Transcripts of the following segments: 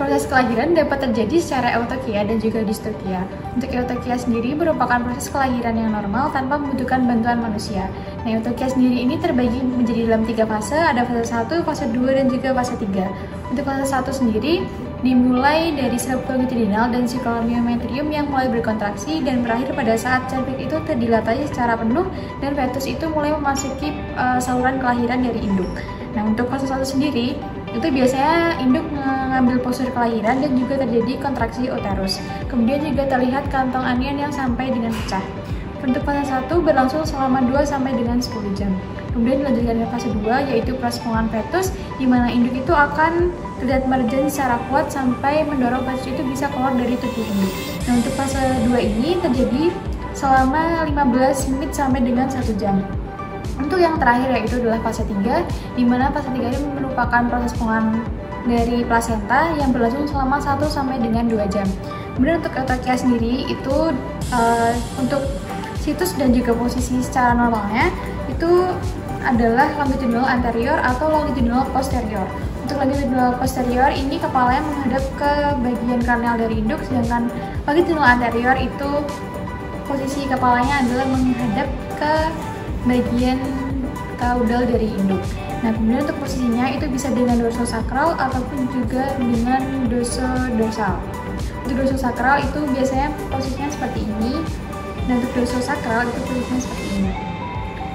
Proses kelahiran dapat terjadi secara eutokia dan juga distokia. Untuk eutokia sendiri merupakan proses kelahiran yang normal tanpa membutuhkan bantuan manusia. Nah, eutokia sendiri ini terbagi menjadi dalam 3 fase, ada fase 1, fase 2, dan juga fase 3. Untuk fase 1 sendiri dimulai dari sel longitudinal dan siklomyometrium yang mulai berkontraksi dan berakhir pada saat cervix itu terdilatasi secara penuh dan fetus itu mulai memasuki saluran kelahiran dari induk. Nah, untuk fase 1 sendiri itu biasanya induk mengambil postur kelahiran dan juga terjadi kontraksi uterus. Kemudian juga terlihat kantong anion yang sampai dengan pecah. Untuk fase 1 berlangsung selama 2 sampai dengan 10 jam. Kemudian dilanjutkan ke fase 2 yaitu praspongan fetus, di mana induk itu akan terlihat merjen secara kuat sampai mendorong fetus itu bisa keluar dari tubuh induk. Nah, untuk fase 2 ini terjadi selama 15 menit sampai dengan 1 jam. Untuk yang terakhir yaitu adalah fase 3, di mana fase 3 ini merupakan proses pengumuman dari plasenta yang berlangsung selama 1 sampai dengan 2 jam. Kemudian untuk eutokia sendiri itu untuk situs dan juga posisi secara normalnya itu adalah longitudinal anterior atau longitudinal posterior. Untuk longitudinal posterior ini kepalanya menghadap ke bagian kranial dari induk, sedangkan longitudinal anterior itu posisi kepalanya adalah menghadap ke bagian kaudal dari induk. Nah, kemudian untuk posisinya itu bisa dengan dorsosakral ataupun juga dengan dorsodorsal. Untuk dorsosakral itu biasanya posisinya seperti ini, dan untuk dorsosakral itu posisinya seperti ini.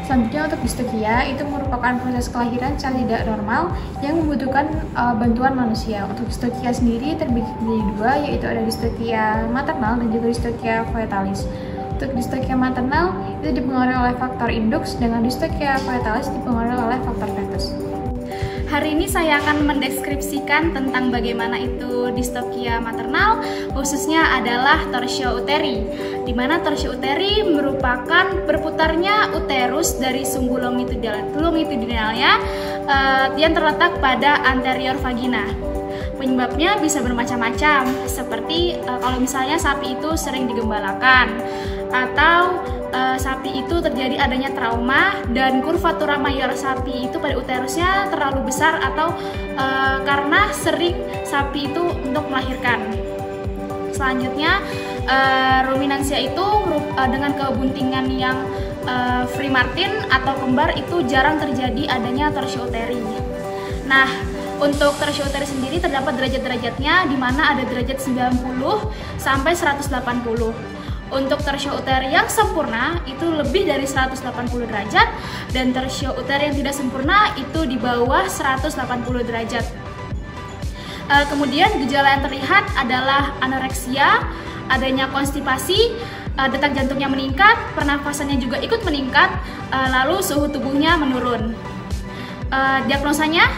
Selanjutnya untuk distokia itu merupakan proses kelahiran secara tidak normal yang membutuhkan bantuan manusia. Untuk distokia sendiri terbagi menjadi 2, yaitu ada distokia maternal dan juga distokia fetalis. Untuk distokia maternal itu dipengaruhi oleh faktor induk, sedangkan distokia fetalis dipengaruhi oleh faktor fetus. Hari ini saya akan mendeskripsikan tentang bagaimana itu distokia maternal, khususnya adalah torsio uteri, di mana torsio uteri merupakan berputarnya uterus dari sumbu longitudinalnya yang terletak pada anterior vagina. Penyebabnya bisa bermacam-macam, seperti kalau misalnya sapi itu sering digembalakan, atau sapi itu terjadi adanya trauma dan kurvatura mayor sapi itu pada uterusnya terlalu besar, atau karena sering sapi itu untuk melahirkan. Selanjutnya, ruminansia itu dengan kebuntingan yang free martin atau kembar itu jarang terjadi adanya torsio uteri. Nah, untuk torsio uteri sendiri terdapat derajat-derajatnya, di mana ada derajat 90 sampai 180. Untuk torsio uteri yang sempurna itu lebih dari 180 derajat, dan torsio uteri yang tidak sempurna itu di bawah 180 derajat. Kemudian gejala yang terlihat adalah anoreksia, adanya konstipasi, detak jantungnya meningkat, pernafasannya juga ikut meningkat, lalu suhu tubuhnya menurun. Diagnosanya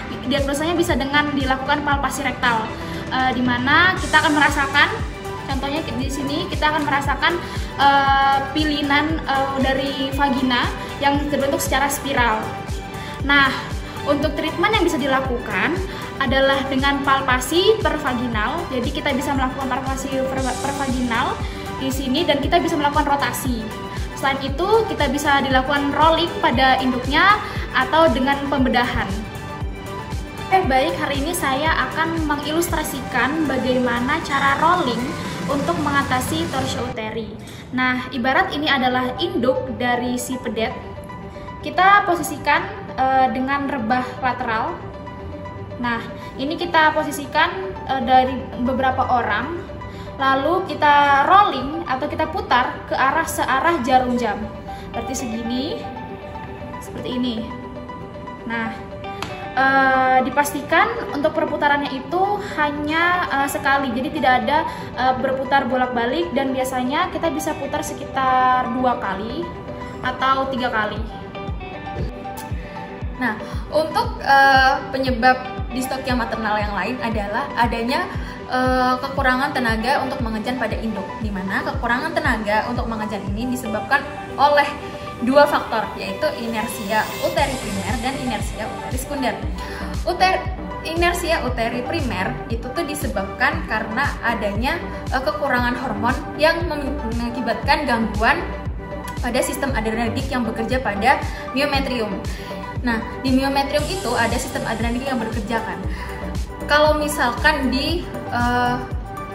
bisa dengan dilakukan palpasi rektal, di mana kita akan merasakan, contohnya di sini kita akan merasakan pilinan dari vagina yang terbentuk secara spiral. Nah, untuk treatment yang bisa dilakukan adalah dengan palpasi pervaginal. Jadi kita bisa melakukan palpasi pervaginal di sini dan kita bisa melakukan rotasi. Selain itu, kita bisa dilakukan rolling pada induknya atau dengan pembedahan. Baik, hari ini saya akan mengilustrasikan bagaimana cara rolling untuk mengatasi torsio uteri. Nah, ibarat ini adalah induk dari si pedet. Kita posisikan dengan rebah lateral. Nah, ini kita posisikan dari beberapa orang. Lalu kita rolling atau kita putar ke arah searah jarum jam. Berarti segini, seperti ini. Nah, dipastikan untuk perputarannya itu hanya sekali, jadi tidak ada berputar bolak-balik, dan biasanya kita bisa putar sekitar 2 kali atau 3 kali. Nah, untuk penyebab distokia maternal yang lain adalah adanya kekurangan tenaga untuk mengejan pada induk, di mana kekurangan tenaga untuk mengejan ini disebabkan oleh 2 faktor, yaitu inersia uteri primer dan inersia uteri sekunder. Inersia uteri primer itu tuh disebabkan karena adanya kekurangan hormon yang mengakibatkan gangguan pada sistem adrenergik yang bekerja pada myometrium. Nah, di myometrium itu ada sistem adrenergik yang bekerja kan. Kalau misalkan di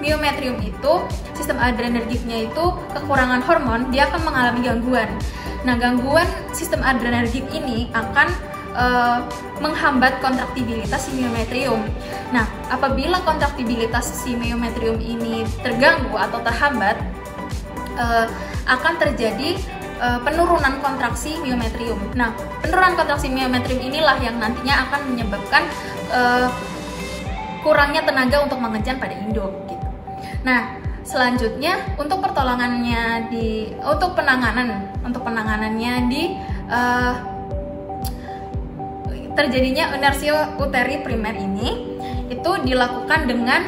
myometrium itu sistem adrenergiknya itu kekurangan hormon, dia akan mengalami gangguan. Nah, gangguan sistem adrenergik ini akan menghambat kontraktibilitas si myometrium. Nah, apabila kontraktibilitas si myometrium ini terganggu atau terhambat, akan terjadi penurunan kontraksi myometrium. Nah, penurunan kontraksi myometrium inilah yang nantinya akan menyebabkan kurangnya tenaga untuk mengejan pada induk gitu. Nah, selanjutnya untuk penanganannya di terjadinya inersio uteri primer ini itu dilakukan dengan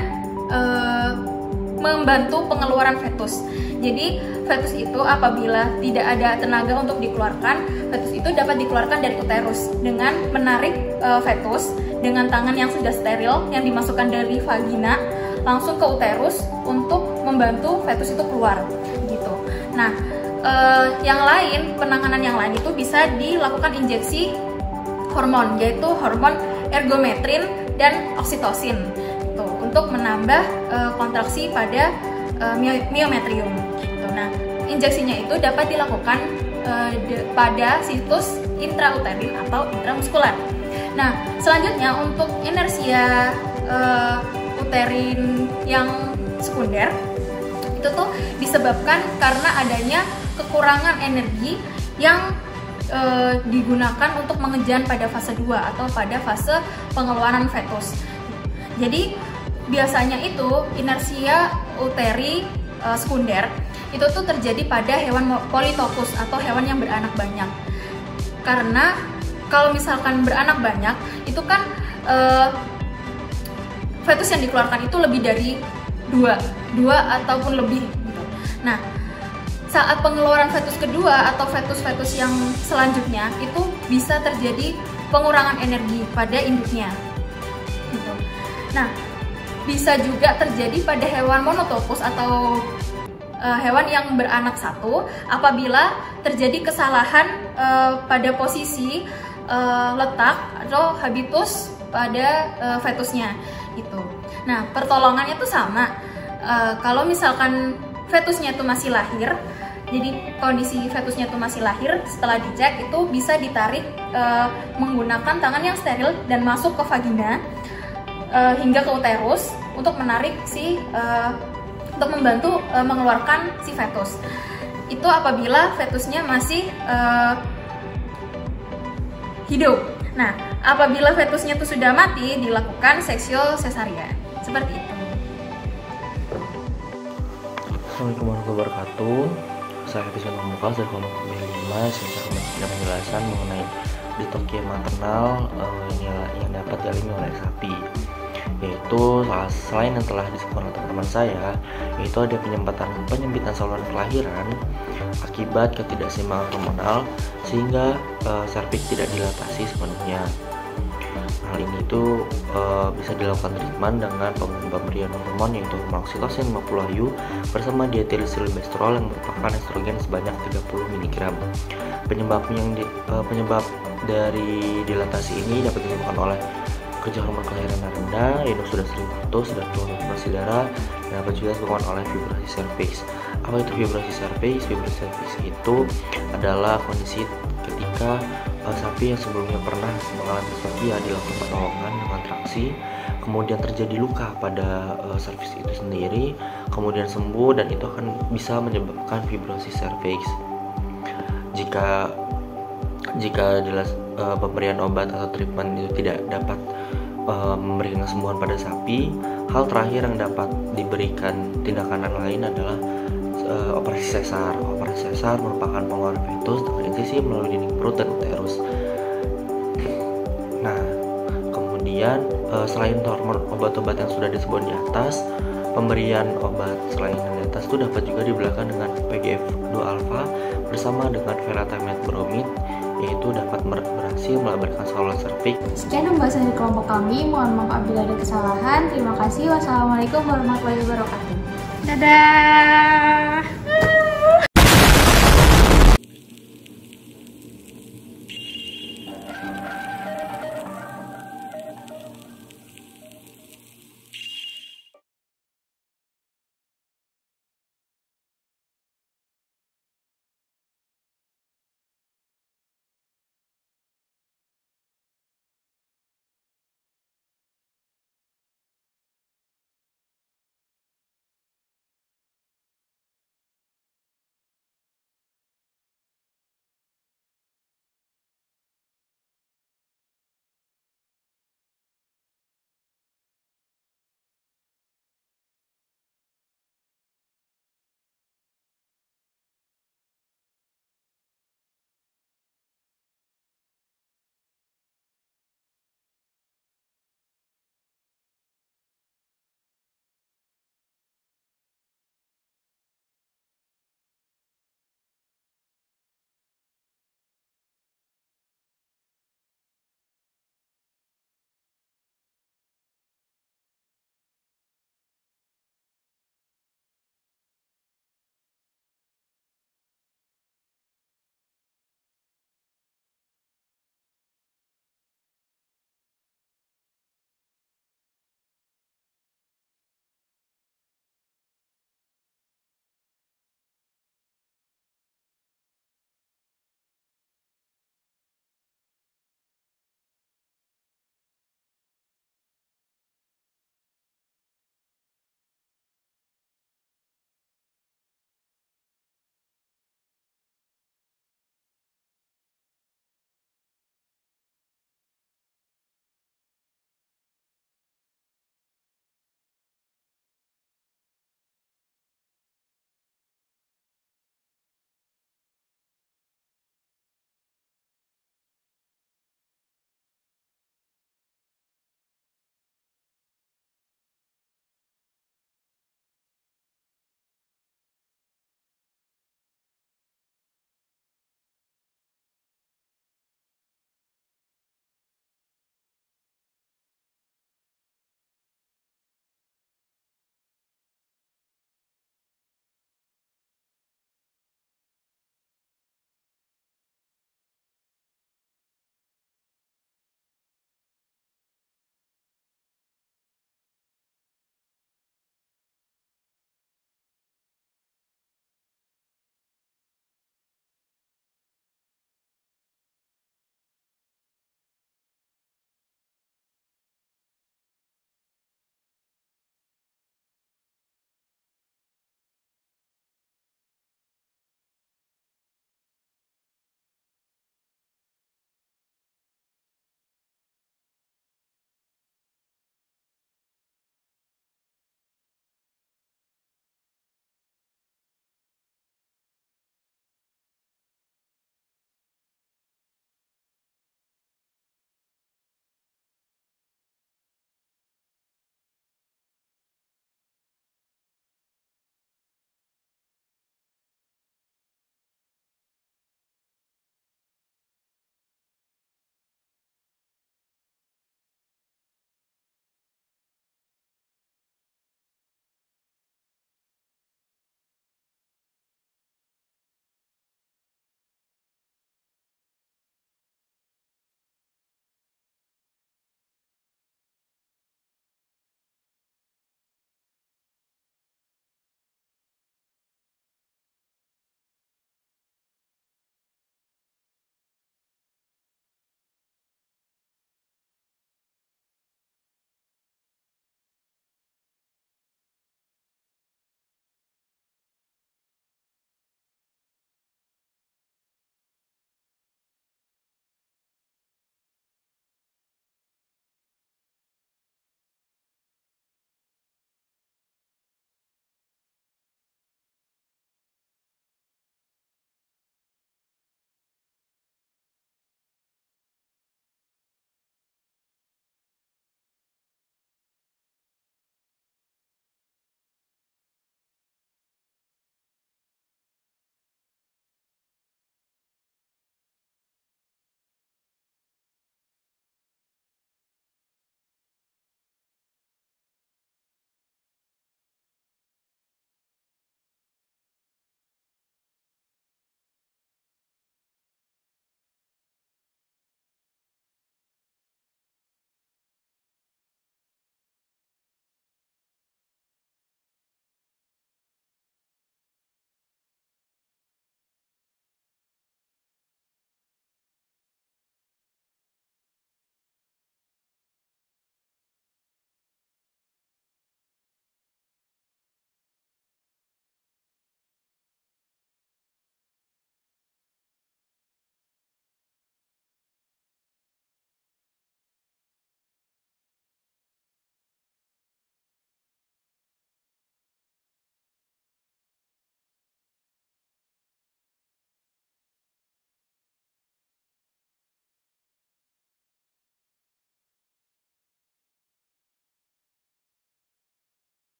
membantu pengeluaran fetus. Jadi fetus itu apabila tidak ada tenaga untuk dikeluarkan, fetus itu dapat dikeluarkan dari uterus dengan menarik fetus dengan tangan yang sudah steril yang dimasukkan dari vagina langsung ke uterus untuk membantu fetus itu keluar gitu. Nah, penanganan yang lain itu bisa dilakukan injeksi hormon, yaitu hormon ergometrin dan oksitosin untuk menambah kontraksi pada myometrium. Nah, injeksinya itu dapat dilakukan pada situs intrauterin atau intramuskular. Nah, selanjutnya untuk inersia uterin yang sekunder itu tuh disebabkan karena adanya kekurangan energi yang digunakan untuk mengejan pada fase 2 atau pada fase pengeluaran fetus. Jadi biasanya itu inersia uteri sekunder itu tuh terjadi pada hewan politopus atau hewan yang beranak banyak. Karena kalau misalkan beranak banyak itu kan fetus yang dikeluarkan itu lebih dari dua ataupun lebih gitu. Nah, saat pengeluaran fetus kedua atau fetus-fetus yang selanjutnya itu bisa terjadi pengurangan energi pada induknya gitu. Nah, bisa juga terjadi pada hewan monotopus atau hewan yang beranak satu apabila terjadi kesalahan pada posisi letak atau habitus pada fetusnya itu. Nah, pertolongannya itu sama. Kalau misalkan fetusnya itu masih lahir, jadi kondisi fetusnya itu masih lahir, setelah dicek itu bisa ditarik menggunakan tangan yang steril dan masuk ke vagina hingga ke uterus untuk menarik untuk membantu mengeluarkan si fetus. Itu apabila fetusnya masih hidup. Nah, apabila fetusnya itu sudah mati, dilakukan seksio cesarean. Seperti itu. Assalamualaikum warahmatullahi wabarakatuh. Saya Hafiz Muhammad dari kelompok B5. Saya akan memberikan penjelasan mengenai distokia maternal yang dapat dialami oleh sapi. Yaitu selain yang telah disebutkan oleh teman-teman saya, yaitu ada penyempitan saluran kelahiran akibat ketidakseimbangan hormonal sehingga serviks tidak dilatasi sepenuhnya. Hal ini itu bisa dilakukan treatment dengan pemberian hormon yaitu hormon oksitosin 50 IU bersama diethylsilbestrol yang merupakan estrogen sebanyak 30 mg. Penyebab dari dilatasi ini dapat disebabkan oleh kerja hormon kelahiran yang rendah, induk sudah sering putus dan turun operasi darah, dan dapat juga disebabkan oleh fibrasi serviks. Apa itu fibrasi serviks? Fibrasi serviks itu adalah kondisi ketika sapi yang sebelumnya pernah mengalami distokia dilakukan pertolongan dengan traksi, kemudian terjadi luka pada serviks itu sendiri, kemudian sembuh, dan itu akan bisa menyebabkan fibrosis serviks. Jika pemberian obat atau treatment itu tidak dapat memberikan kesembuhan pada sapi, hal terakhir yang dapat diberikan tindakan lain adalah operasi sesar. Operasi sesar merupakan pengeluaran fetus dengan insisi melalui dinding perut dan uterus. Nah, kemudian selain hormon obat-obat yang sudah disebut di atas, pemberian obat selain yang di atas itu dapat juga dibelakang dengan PGF2 alpha bersama dengan ferritamet bromid, yaitu dapat berhasil melebarkan saluran serviks. Sekian pembahasan dari kelompok kami. Mohon maaf apabila ada kesalahan. Terima kasih. Wassalamualaikum warahmatullahi wabarakatuh. Dadah.